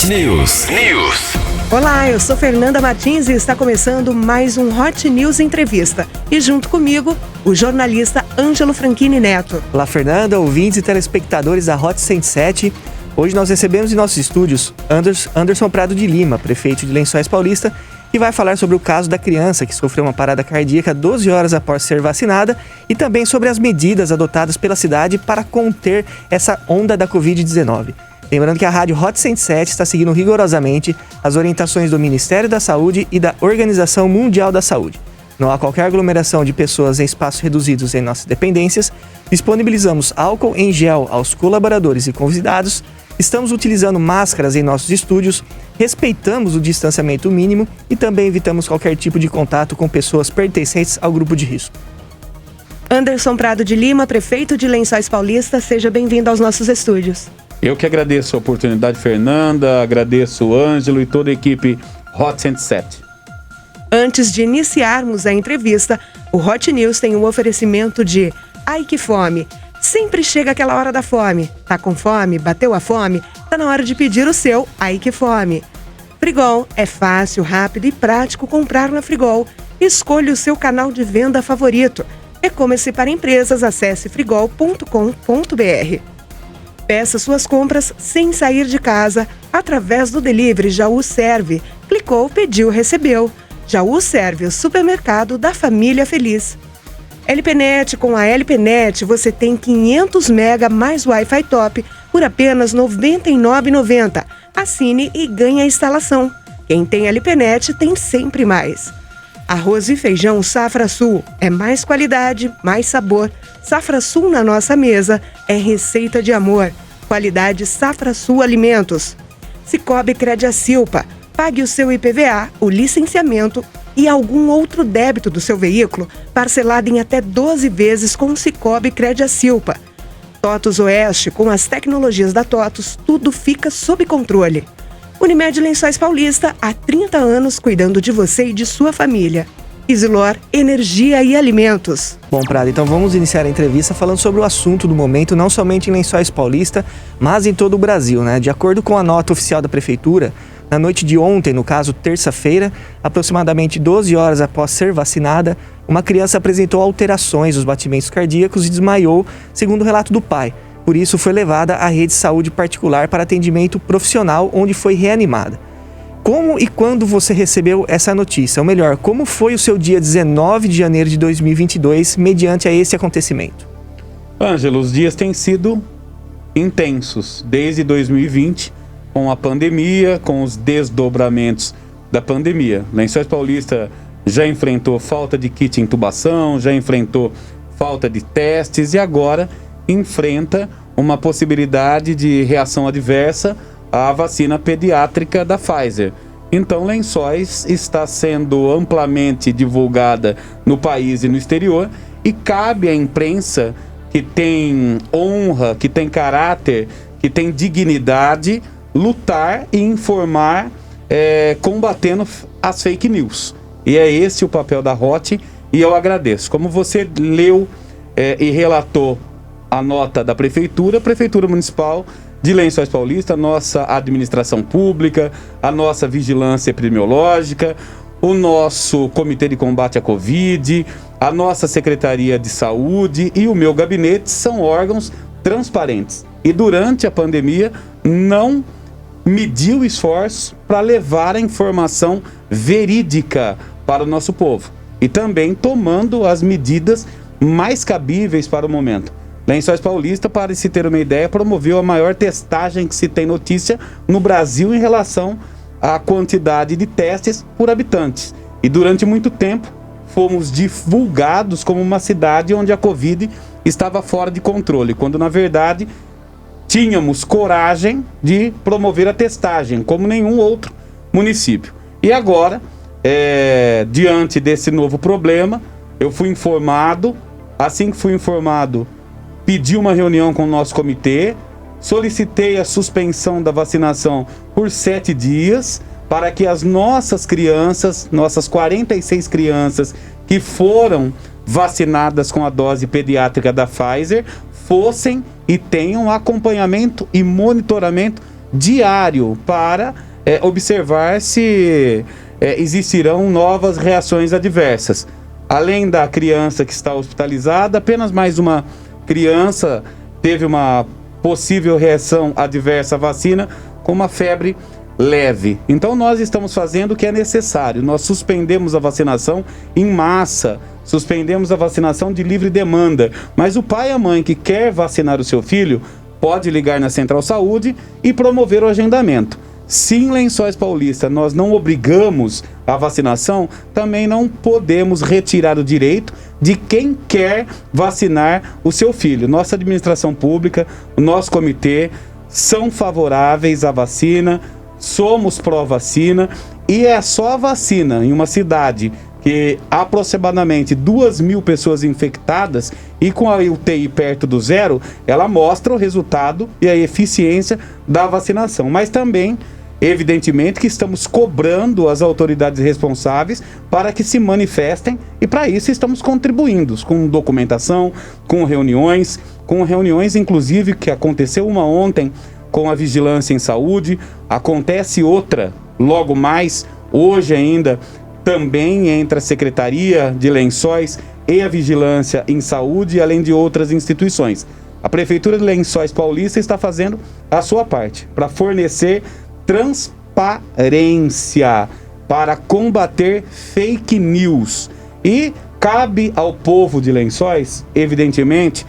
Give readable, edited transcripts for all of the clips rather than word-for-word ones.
News. Olá, eu sou Fernanda Martins e está começando mais um Hot News Entrevista. E junto comigo, o jornalista Ângelo Franchini Neto. Olá, Fernanda, ouvintes e telespectadores da Hot 107. Hoje nós recebemos em nossos estúdios Anderson Prado de Lima, prefeito de Lençóis Paulista, que vai falar sobre o caso da criança que sofreu uma parada cardíaca 12 horas após ser vacinada e também sobre as medidas adotadas pela cidade para conter essa onda da Covid-19. Lembrando que a Rádio Hot 107 está seguindo rigorosamente as orientações do Ministério da Saúde e da Organização Mundial da Saúde. Não há qualquer aglomeração de pessoas em espaços reduzidos em nossas dependências, disponibilizamos álcool em gel aos colaboradores e convidados, estamos utilizando máscaras em nossos estúdios, respeitamos o distanciamento mínimo e também evitamos qualquer tipo de contato com pessoas pertencentes ao grupo de risco. Anderson Prado de Lima, prefeito de Lençóis Paulista, seja bem-vindo aos nossos estúdios. Eu que agradeço a oportunidade, Fernanda, agradeço o Ângelo e toda a equipe Hot 107. Antes de iniciarmos a entrevista, o Hot News tem um oferecimento de Ai que Fome. Sempre chega aquela hora da fome. Tá com fome? Bateu a fome? Tá na hora de pedir o seu Ai que Fome. Frigol é fácil, rápido e prático comprar na Frigol. Escolha o seu canal de venda favorito. E-commerce para empresas, acesse frigol.com.br. Peça suas compras sem sair de casa através do delivery Jaú Serve. Clicou, pediu, recebeu. Jaú Serve, o supermercado da família feliz. LPNet, com a LPNet você tem 500 mega mais Wi-Fi top por apenas R$ 99,90. Assine e ganhe a instalação. Quem tem LPNet tem sempre mais. Arroz e feijão Safra Sul é mais qualidade, mais sabor. Safra Sul na nossa mesa é receita de amor. Qualidade Safra Sul Alimentos. Cicobi Crediacilpa. Pague o seu IPVA, o licenciamento e algum outro débito do seu veículo parcelado em até 12 vezes com Cicobi Crediacilpa. TOTUS Oeste, com as tecnologias da TOTUS, tudo fica sob controle. Unimed Lençóis Paulista, há 30 anos cuidando de você e de sua família. Isilor, energia e alimentos. Bom, Prado, então vamos iniciar a entrevista falando sobre o assunto do momento, não somente em Lençóis Paulista, mas em todo o Brasil, né? De acordo com a nota oficial da Prefeitura, na noite de ontem, no caso terça-feira, aproximadamente 12 horas após ser vacinada, uma criança apresentou alterações nos batimentos cardíacos e desmaiou, segundo o relato do pai. Por isso, foi levada à rede de saúde particular para atendimento profissional, onde foi reanimada. Como e quando você recebeu essa notícia? Ou melhor, como foi o seu dia 19 de janeiro de 2022 mediante a esse acontecimento? Ângelo, os dias têm sido intensos desde 2020, com a pandemia, com os desdobramentos da pandemia. Lençóis Paulista já enfrentou falta de kit intubação, já enfrentou falta de testes e agora enfrenta uma possibilidade de reação adversa à vacina pediátrica da Pfizer. Então, Lençóis está sendo amplamente divulgada no país e no exterior e cabe à imprensa que tem honra, que tem caráter, que tem dignidade, lutar e informar, combatendo as fake news. E é esse o papel da Hot e eu agradeço. Como você leu e relatou a nota da Prefeitura Municipal de Lençóis Paulista, a nossa administração pública, a nossa vigilância epidemiológica, o nosso Comitê de Combate à Covid, a nossa Secretaria de Saúde e o meu gabinete são órgãos transparentes. E durante a pandemia não mediu esforços para levar a informação verídica para o nosso povo. E também tomando as medidas mais cabíveis para o momento. Lençóis Paulista, para se ter uma ideia, promoveu a maior testagem que se tem notícia no Brasil em relação à quantidade de testes por habitantes. E durante muito tempo fomos divulgados como uma cidade onde a Covid estava fora de controle, quando na verdade tínhamos coragem de promover a testagem, como nenhum outro município. E agora, diante desse novo problema, eu fui informado, assim que fui informado, pedi uma reunião com o nosso comitê, solicitei a suspensão da vacinação por 7 dias, para que as nossas crianças, nossas 46 crianças que foram vacinadas com a dose pediátrica da Pfizer, fossem e tenham acompanhamento e monitoramento diário para observar se existirão novas reações adversas. Além da criança que está hospitalizada, apenas mais uma criança teve uma possível reação adversa à vacina com uma febre leve. Então nós estamos fazendo o que é necessário. Nós suspendemos a vacinação em massa, suspendemos a vacinação de livre demanda. Mas o pai e a mãe que quer vacinar o seu filho pode ligar na Central Saúde e promover o agendamento. Se em Lençóis Paulista nós não obrigamos a vacinação, também não podemos retirar o direito de quem quer vacinar o seu filho. Nossa administração pública, o nosso comitê são favoráveis à vacina, somos pró-vacina, e é só a vacina em uma cidade que aproximadamente 2.000 pessoas infectadas e com a UTI perto do zero, ela mostra o resultado e a eficiência da vacinação. Mas também, evidentemente, que estamos cobrando as autoridades responsáveis para que se manifestem, e para isso estamos contribuindo com documentação, com reuniões inclusive que aconteceu uma ontem com a Vigilância em Saúde, acontece outra logo mais, hoje ainda, também entre a Secretaria de Lençóis e a Vigilância em Saúde, além de outras instituições. A Prefeitura de Lençóis Paulista está fazendo a sua parte para fornecer transparência, para combater fake news. E cabe ao povo de Lençóis, evidentemente,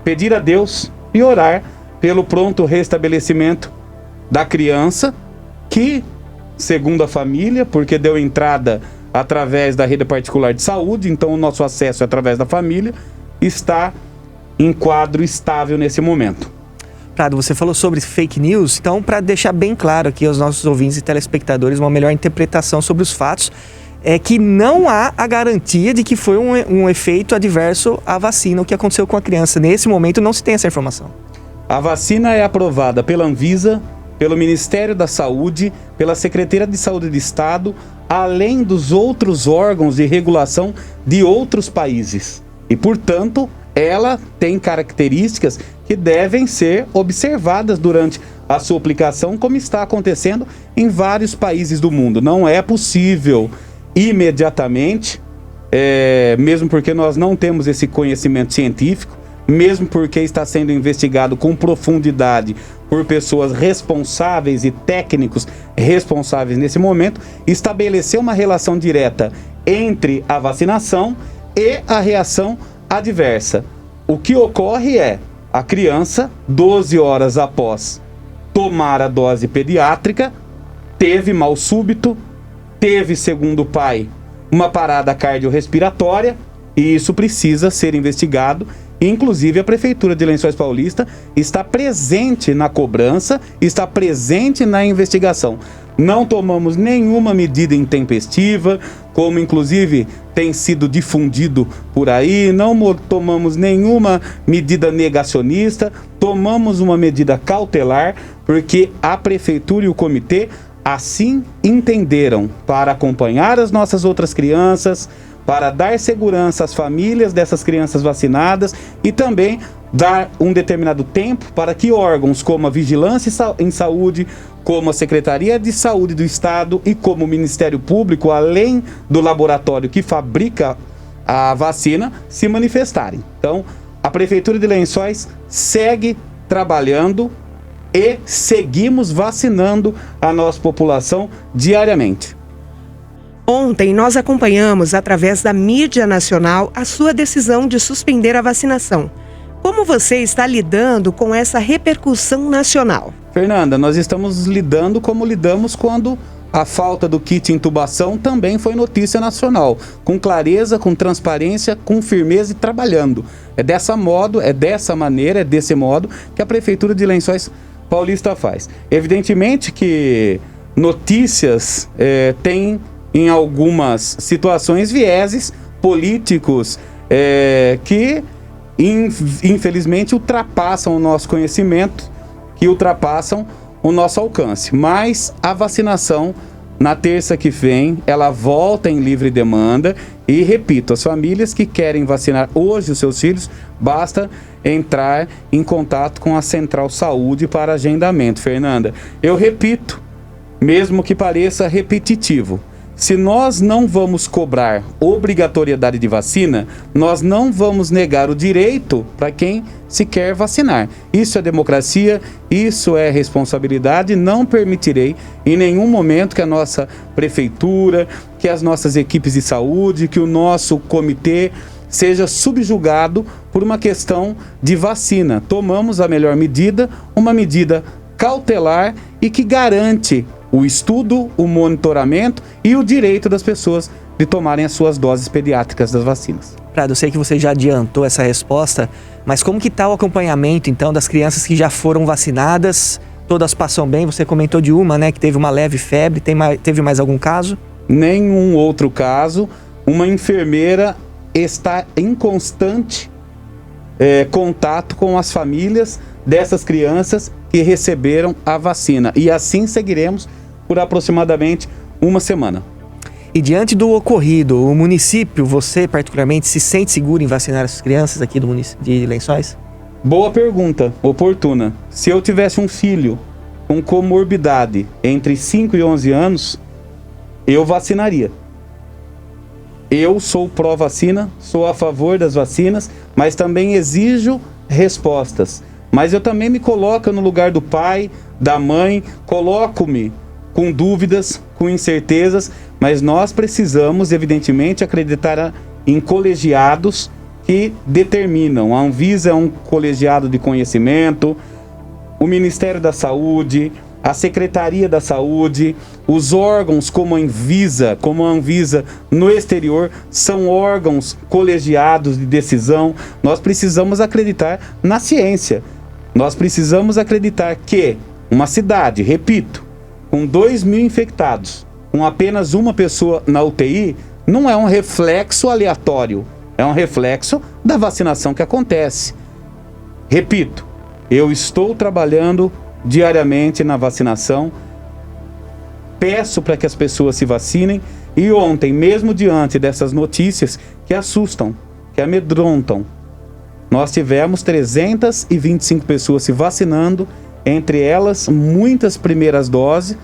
pedir a Deus e orar pelo pronto restabelecimento da criança, que, segundo a família, porque deu entrada através da rede particular de saúde, então o nosso acesso é através da família, está em quadro estável nesse momento. Prado, você falou sobre fake news, então para deixar bem claro aqui aos nossos ouvintes e telespectadores uma melhor interpretação sobre os fatos, é que não há a garantia de que foi um efeito adverso à vacina, o que aconteceu com a criança. Nesse momento não se tem essa informação. A vacina é aprovada pela Anvisa, pelo Ministério da Saúde, pela Secretaria de Saúde do Estado, além dos outros órgãos de regulação de outros países. E, portanto, ela tem características que devem ser observadas durante a sua aplicação, como está acontecendo em vários países do mundo. Não é possível imediatamente, mesmo porque nós não temos esse conhecimento científico, mesmo porque está sendo investigado com profundidade por pessoas responsáveis e técnicos responsáveis nesse momento, estabelecer uma relação direta entre a vacinação e a reação adversa. O que ocorre é, a criança, 12 horas após tomar a dose pediátrica, teve mal súbito, teve, segundo o pai, uma parada cardiorrespiratória, e isso precisa ser investigado. Inclusive, a Prefeitura de Lençóis Paulista está presente na cobrança, está presente na investigação. Não tomamos nenhuma medida intempestiva, como inclusive tem sido difundido por aí, não tomamos nenhuma medida negacionista, tomamos uma medida cautelar, porque a Prefeitura e o Comitê assim entenderam, para acompanhar as nossas outras crianças, para dar segurança às famílias dessas crianças vacinadas e também dar um determinado tempo para que órgãos como a Vigilância em Saúde, como a Secretaria de Saúde do Estado e como o Ministério Público, além do laboratório que fabrica a vacina, se manifestarem. Então, a Prefeitura de Lençóis segue trabalhando e seguimos vacinando a nossa população diariamente. Ontem nós acompanhamos, através da mídia nacional, a sua decisão de suspender a vacinação. Como você está lidando com essa repercussão nacional? Fernanda, nós estamos lidando como lidamos quando a falta do kit intubação também foi notícia nacional. Com clareza, com transparência, com firmeza e trabalhando. É dessa maneira, é desse modo que a Prefeitura de Lençóis Paulista faz. Evidentemente que notícias têm, em algumas situações, vieses políticos que, infelizmente, ultrapassam o nosso conhecimento, que ultrapassam o nosso alcance. Mas a vacinação Na terça que vem, ela volta em livre demanda. E repito, as famílias que querem vacinar hoje os seus filhos, basta entrar em contato com a Central Saúde para agendamento. Fernanda, eu repito, mesmo que pareça repetitivo, se nós não vamos cobrar obrigatoriedade de vacina, nós não vamos negar o direito para quem se quer vacinar. Isso é democracia, isso é responsabilidade. Não permitirei em nenhum momento que a nossa prefeitura, que as nossas equipes de saúde, que o nosso comitê seja subjugado por uma questão de vacina. Tomamos a melhor medida, uma medida cautelar e que garante o estudo, o monitoramento e o direito das pessoas de tomarem as suas doses pediátricas das vacinas. Prado, eu sei que você já adiantou essa resposta, mas como que está o acompanhamento, então, das crianças que já foram vacinadas? Todas passam bem? Você comentou de uma, né, que teve uma leve febre. Teve mais algum caso? Nenhum outro caso. Uma enfermeira está em constante contato com as famílias dessas crianças que receberam a vacina. E assim seguiremos por aproximadamente uma semana. E diante do ocorrido, o município, você particularmente, se sente seguro em vacinar essas crianças aqui do município de Lençóis? Boa pergunta, oportuna. Se eu tivesse um filho com comorbidade entre 5 e 11 anos, eu vacinaria. Eu sou pró-vacina, sou a favor das vacinas, mas também exijo respostas. Mas eu também me coloco no lugar do pai, da mãe, coloco-me com dúvidas, com incertezas, mas nós precisamos, evidentemente, acreditar em colegiados que determinam. A Anvisa é um colegiado de conhecimento, o Ministério da Saúde, a Secretaria da Saúde, os órgãos como a Anvisa no exterior, são órgãos colegiados de decisão. Nós precisamos acreditar na ciência. Nós precisamos acreditar que uma cidade, repito, com 2.000 infectados, com apenas uma pessoa na UTI, não é um reflexo aleatório, é um reflexo da vacinação que acontece. Repito, eu estou trabalhando diariamente na vacinação, peço para que as pessoas se vacinem e ontem, mesmo diante dessas notícias que assustam, que amedrontam, nós tivemos 325 pessoas se vacinando, entre elas muitas primeiras doses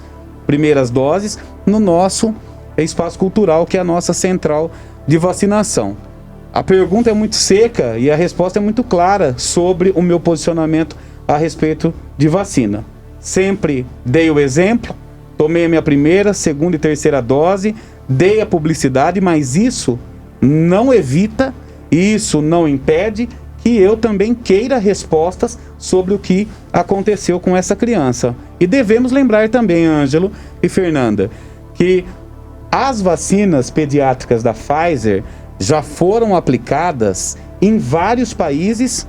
no nosso espaço cultural, que é a nossa central de vacinação. A pergunta é muito seca e a resposta é muito clara sobre o meu posicionamento a respeito de vacina. Sempre dei o exemplo, tomei a minha primeira, segunda e terceira dose, dei a publicidade, mas isso não evita, isso não impede que eu também queira respostas sobre o que aconteceu com essa criança. E devemos lembrar também, Ângelo e Fernanda, que as vacinas pediátricas da Pfizer já foram aplicadas em vários países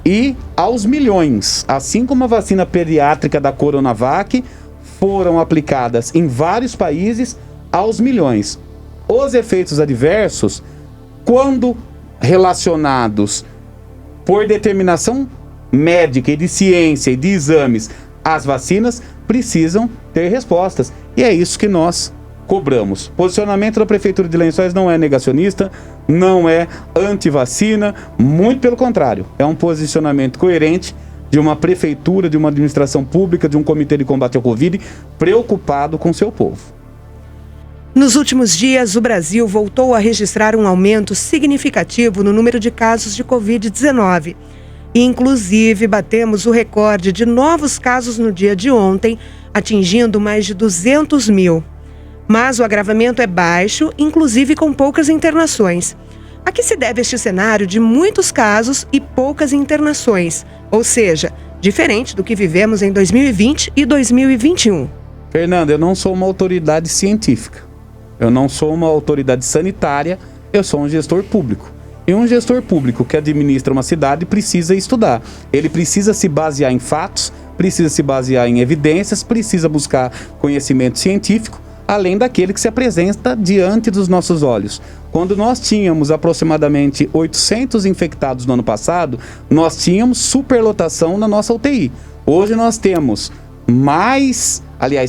e aos milhões. Assim como a vacina pediátrica da Coronavac foram aplicadas em vários países aos milhões. Os efeitos adversos, quando relacionados por determinação médica e de ciência e de exames, as vacinas precisam ter respostas. E é isso que nós cobramos. Posicionamento da Prefeitura de Lençóis não é negacionista, não é anti-vacina, muito pelo contrário. É um posicionamento coerente de uma prefeitura, de uma administração pública, de um comitê de combate ao Covid preocupado com seu povo. Nos últimos dias, o Brasil voltou a registrar um aumento significativo no número de casos de Covid-19. E, inclusive, batemos o recorde de novos casos no dia de ontem, atingindo mais de 200 mil. Mas o agravamento é baixo, inclusive com poucas internações. A que se deve este cenário de muitos casos e poucas internações? Ou seja, diferente do que vivemos em 2020 e 2021. Fernanda, eu não sou uma autoridade científica. Eu não sou uma autoridade sanitária, eu sou um gestor público. E um gestor público que administra uma cidade precisa estudar. Ele precisa se basear em fatos, precisa se basear em evidências, precisa buscar conhecimento científico, além daquele que se apresenta diante dos nossos olhos. Quando nós tínhamos aproximadamente 800 infectados no ano passado, nós tínhamos superlotação na nossa UTI. Hoje nós temos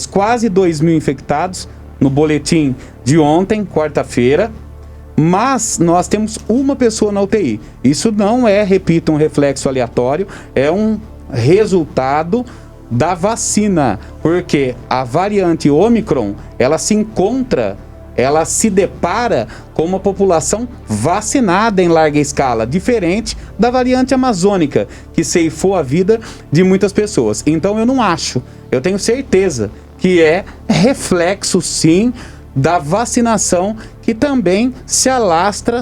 quase 2.000 infectados no boletim de ontem, quarta-feira, mas nós temos uma pessoa na UTI. Isso não é, repito, um reflexo aleatório, é um resultado da vacina, porque a variante Ômicron, ela se depara com uma população vacinada em larga escala, diferente da variante amazônica, que ceifou a vida de muitas pessoas. Então eu tenho certeza que é reflexo sim da vacinação que também se alastra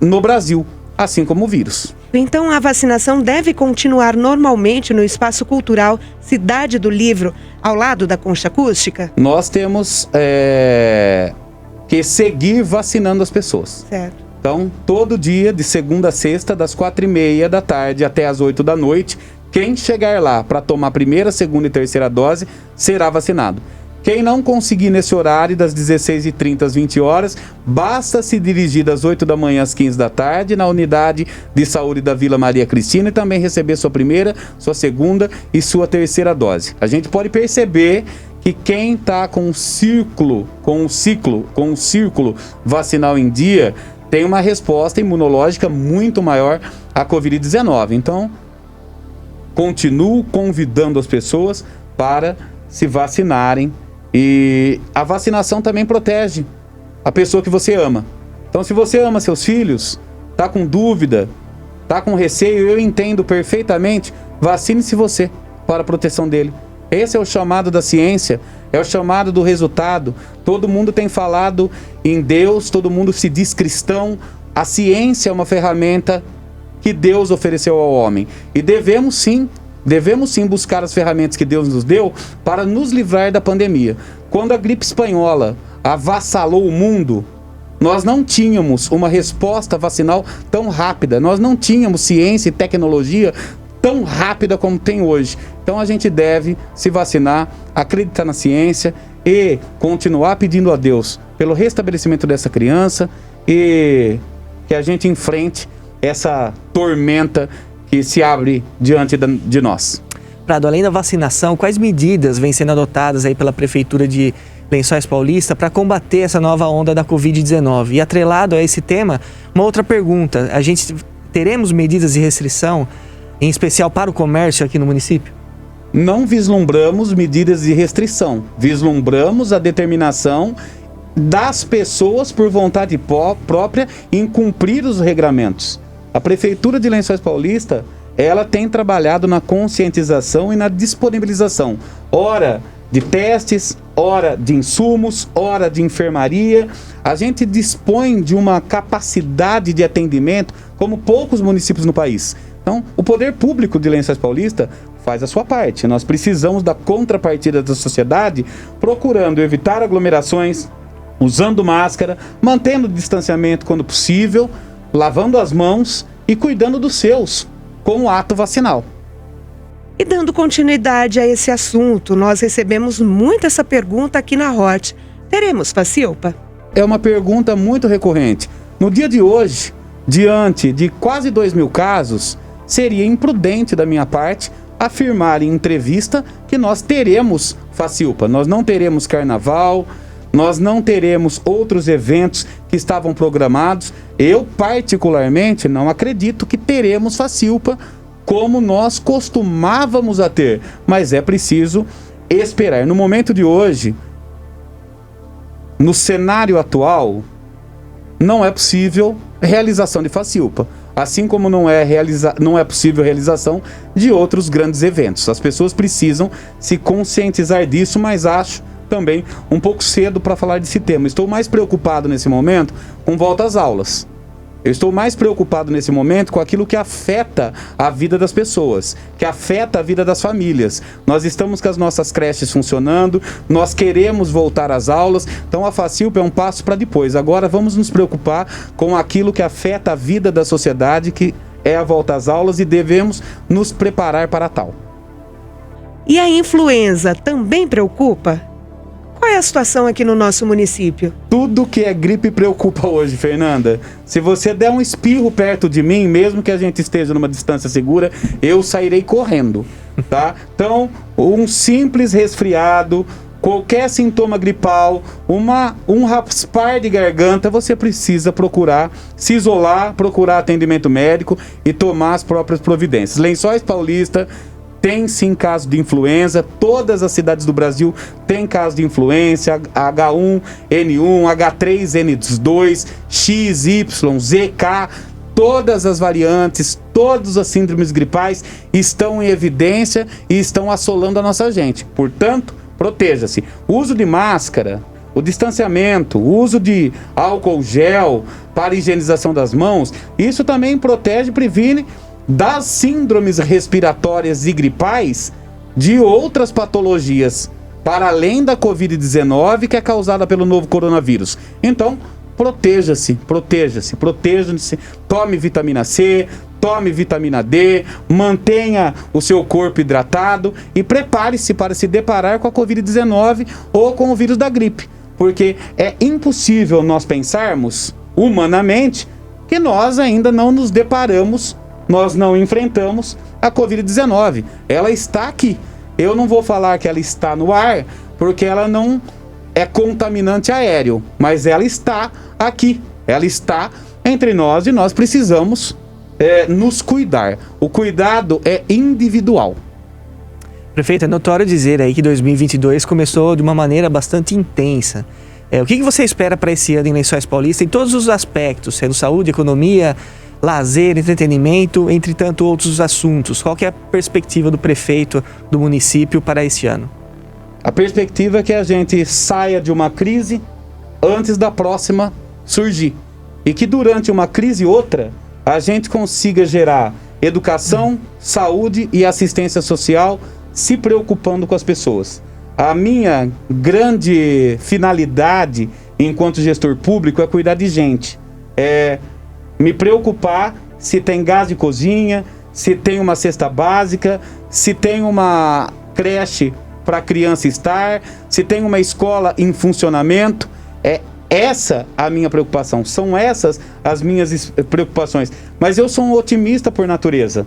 no Brasil, assim como o vírus. Então a vacinação deve continuar normalmente no Espaço Cultural Cidade do Livro, ao lado da Concha Acústica? Nós temos que seguir vacinando as pessoas. Certo. Então, todo dia, de segunda a sexta, das 4h30 da tarde até as 8 da noite, quem chegar lá para tomar a primeira, segunda e terceira dose será vacinado. Quem não conseguir nesse horário, das 16h30 às 20 horas, basta se dirigir das 8 da manhã às 15 da tarde na unidade de saúde da Vila Maria Cristina e também receber sua primeira, sua segunda e sua terceira dose. A gente pode perceber que quem está com o círculo vacinal em dia tem uma resposta imunológica muito maior à Covid-19. Então, continuo convidando as pessoas para se vacinarem. E a vacinação também protege a pessoa que você ama. Então, se você ama seus filhos, está com dúvida, está com receio, eu entendo perfeitamente, vacine-se você para a proteção dele. Esse é o chamado da ciência, é o chamado do resultado. Todo mundo tem falado em Deus, todo mundo se diz cristão. A ciência é uma ferramenta que Deus ofereceu ao homem. E devemos sim buscar as ferramentas que Deus nos deu para nos livrar da pandemia. Quando a gripe espanhola avassalou o mundo, nós não tínhamos uma resposta vacinal tão rápida, nós não tínhamos ciência e tecnologia tão rápida como tem hoje. Então a gente deve se vacinar, acreditar na ciência e continuar pedindo a Deus pelo restabelecimento dessa criança e que a gente enfrente essa tormenta que se abre diante de nós. Prado, além da vacinação, quais medidas vêm sendo adotadas aí pela Prefeitura de Lençóis Paulista para combater essa nova onda da Covid-19? E atrelado a esse tema, uma outra pergunta: teremos medidas de restrição, em especial para o comércio aqui no município? Não vislumbramos medidas de restrição, vislumbramos a determinação das pessoas por vontade própria em cumprir os regramentos. A Prefeitura de Lençóis Paulista, ela tem trabalhado na conscientização e na disponibilização, ora de testes, ora de insumos, ora de enfermaria. A gente dispõe de uma capacidade de atendimento como poucos municípios no país. Então, o poder público de Lençóis Paulista faz a sua parte. Nós precisamos da contrapartida da sociedade, procurando evitar aglomerações, usando máscara, mantendo o distanciamento quando possível, lavando as mãos e cuidando dos seus com o ato vacinal. E dando continuidade a esse assunto, nós recebemos muito essa pergunta aqui na Hot. Teremos Facilpa? É uma pergunta muito recorrente. No dia de hoje, diante de quase 2.000 casos, seria imprudente da minha parte afirmar em entrevista que nós teremos Facilpa. Nós não teremos carnaval, nós não teremos outros eventos que estavam programados. Eu, particularmente, não acredito que teremos Facilpa como nós costumávamos a ter. Mas é preciso esperar. No momento de hoje, no cenário atual, não é possível realização de Facilpa. Assim como não é possível a realização de outros grandes eventos. As pessoas precisam se conscientizar disso, mas acho também um pouco cedo para falar desse tema. Estou mais preocupado nesse momento com volta às aulas. Eu estou mais preocupado nesse momento com aquilo que afeta a vida das pessoas, que afeta a vida das famílias. Nós estamos com as nossas creches funcionando, nós queremos voltar às aulas, então a Facilpa é um passo para depois. Agora vamos nos preocupar com aquilo que afeta a vida da sociedade, que é a volta às aulas, e devemos nos preparar para tal. E a influenza também preocupa? Qual é a situação aqui no nosso município? Tudo que é gripe preocupa hoje, Fernanda. Se você der um espirro perto de mim, mesmo que a gente esteja numa distância segura, eu sairei correndo, tá? Então, um simples resfriado qualquer sintoma gripal, um raspar de garganta, você precisa procurar se isolar, procurar atendimento médico e tomar as próprias providências. Lençóis Paulista tem sim caso de influenza, todas as cidades do Brasil têm caso de influenza, H1N1, H3N2, XY, ZK, todas as variantes, todas as síndromes gripais estão em evidência e estão assolando a nossa gente. Portanto, proteja-se. O uso de máscara, o distanciamento, o uso de álcool gel para higienização das mãos, isso também protege e previne das síndromes respiratórias e gripais de outras patologias, para além da Covid-19, que é causada pelo novo coronavírus. Então, proteja-se, tome vitamina C, tome vitamina D, mantenha o seu corpo hidratado e prepare-se para se deparar com a Covid-19 ou com o vírus da gripe, porque é impossível nós pensarmos humanamente que nós ainda não nos deparamos, nós não enfrentamos a Covid-19. Ela está aqui. Eu não vou falar que ela está no ar, porque ela não é contaminante aéreo, mas ela está aqui. Ela está entre nós e nós precisamos nos cuidar. O cuidado é individual. Prefeito, é notório dizer aí que 2022 começou de uma maneira bastante intensa. O que você espera para esse ano em Lençóis Paulista, em todos os aspectos, sendo saúde, economia, lazer, entretenimento, entre tantos outros assuntos? Qual que é a perspectiva do prefeito do município para esse ano? A perspectiva é que a gente saia de uma crise antes da próxima surgir. E que durante uma crise e outra, a gente consiga gerar educação, saúde e assistência social, se preocupando com as pessoas. A minha grande finalidade enquanto gestor público é cuidar de gente. É me preocupar se tem gás de cozinha, se tem uma cesta básica, se tem uma creche para a criança estar, se tem uma escola em funcionamento. É essa a minha preocupação, são essas as minhas preocupações. Mas eu sou um otimista por natureza.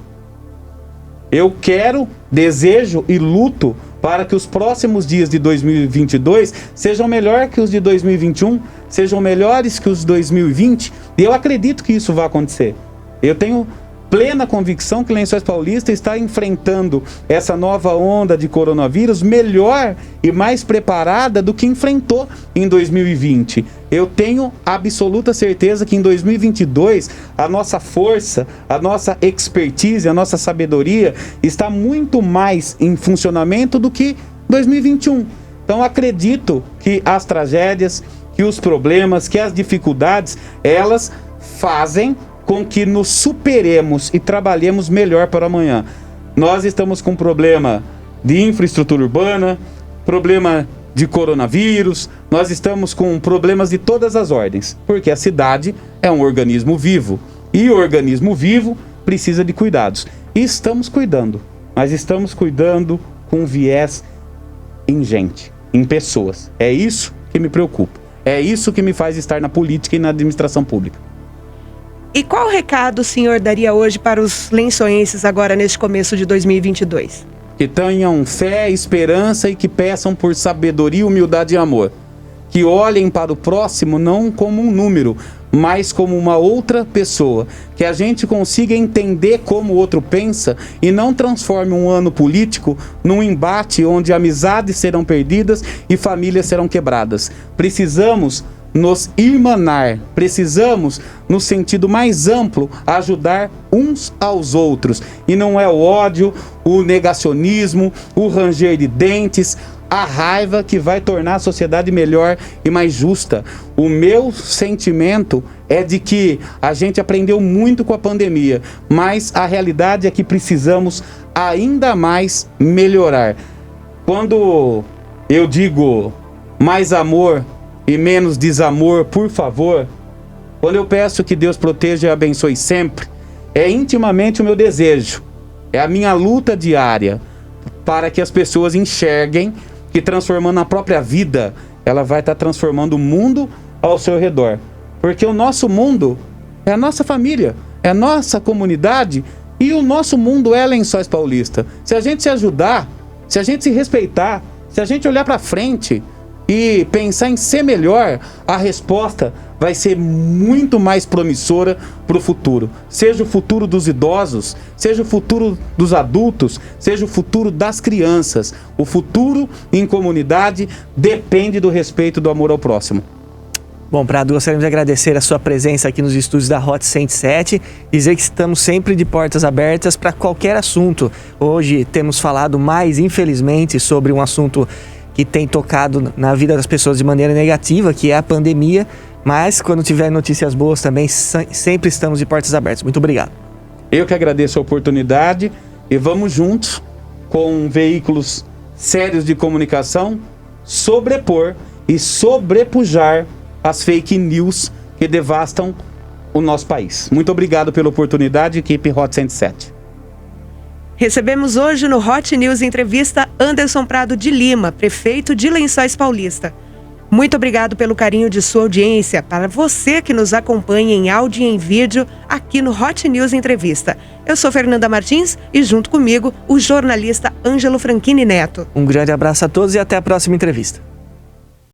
Eu quero, desejo e luto para que os próximos dias de 2022 sejam melhores que os de 2021, sejam melhores que os de 2020, e eu acredito que isso vai acontecer. Eu tenho plena convicção que Lençóis Paulista está enfrentando essa nova onda de coronavírus melhor e mais preparada do que enfrentou em 2020. Eu tenho absoluta certeza que em 2022 a nossa força, a nossa expertise, a nossa sabedoria está muito mais em funcionamento do que 2021. Então acredito que as tragédias, que os problemas, que as dificuldades, elas fazem com que nos superemos e trabalhemos melhor para amanhã. Nós estamos com problema de infraestrutura urbana, problema de coronavírus, nós estamos com problemas de todas as ordens, porque a cidade é um organismo vivo, e o organismo vivo precisa de cuidados. E estamos cuidando, mas estamos cuidando com viés em gente, em pessoas. É isso que me preocupa, é isso que me faz estar na política e na administração pública. E qual recado o senhor daria hoje para os lençoenses agora neste começo de 2022? Que tenham fé, esperança e que peçam por sabedoria, humildade e amor. Que olhem para o próximo não como um número, mas como uma outra pessoa. Que a gente consiga entender como o outro pensa e não transforme um ano político num embate onde amizades serão perdidas e famílias serão quebradas. Precisamos nos irmanar, precisamos, no sentido mais amplo, ajudar uns aos outros. E não é o ódio, o negacionismo, o ranger de dentes, a raiva que vai tornar a sociedade melhor e mais justa. O meu sentimento é de que a gente aprendeu muito com a pandemia, mas a realidade é que precisamos ainda mais melhorar. Quando eu digo mais amor e menos desamor, por favor, quando eu peço que Deus proteja e abençoe sempre, é intimamente o meu desejo, é a minha luta diária para que as pessoas enxerguem que transformando a própria vida, ela vai estar transformando o mundo ao seu redor. Porque o nosso mundo é a nossa família, é a nossa comunidade, e o nosso mundo é Lençóis Paulista. Se a gente se ajudar, se a gente se respeitar, Se a gente olhar para frente e pensar em ser melhor, a resposta vai ser muito mais promissora para o futuro. Seja o futuro dos idosos, seja o futuro dos adultos, seja o futuro das crianças. O futuro em comunidade depende do respeito e do amor ao próximo. Bom, Prado, gostaríamos de agradecer a sua presença aqui nos estúdios da Hot 107, dizer que estamos sempre de portas abertas para qualquer assunto. Hoje temos falado mais, infelizmente, sobre um assunto que tem tocado na vida das pessoas de maneira negativa, que é a pandemia, mas quando tiver notícias boas também, sempre estamos de portas abertas. Muito obrigado. Eu que agradeço a oportunidade e vamos juntos, com veículos sérios de comunicação, sobrepor e sobrepujar as fake news que devastam o nosso país. Muito obrigado pela oportunidade, equipe Hot 107. Recebemos hoje no Hot News Entrevista Anderson Prado de Lima, prefeito de Lençóis Paulista. Muito obrigado pelo carinho de sua audiência, para você que nos acompanha em áudio e em vídeo aqui no Hot News Entrevista. Eu sou Fernanda Martins e junto comigo o jornalista Ângelo Franchini Neto. Um grande abraço a todos e até a próxima entrevista.